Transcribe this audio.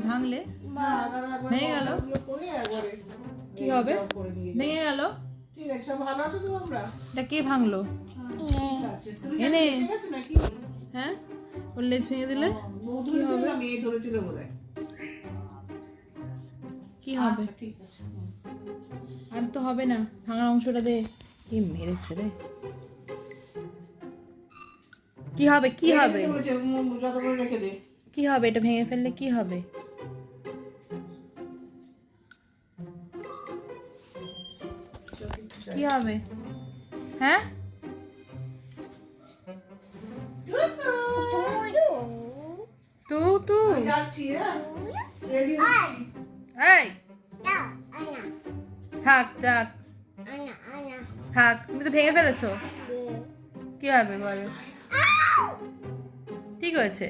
ভাঙলে ভেঙে গেল, কি হবে? ভেঙে গেল, ঠিক আছে, সব ভালো আছো তো তোমরা? এটা কে ভাঙলো? এনে হ্যাঁ, ওর লেজ ভেঙে দিলে কি হবে? মেয়ে ধরেছিল বোধহয়। কি হবে? আচ্ছা, ঠিক আছে। আর তো হবে না, ভাঙা অংশটা দে। কি মেরেছে রে! কি হবে? কি হবে? যত করে রেখে দে। কি হবে এটা ভেঙে ফেললে? কি হবে? কি হবে? হ্যাঁ, তু তু যাচ্ছি, হ্যাঁ, রেডি হচ্ছি। এই থাক থাক থাক, তুমি তো ভেঙে ফেলেছো। কি হবে বলো? ঠিক হয়েছে।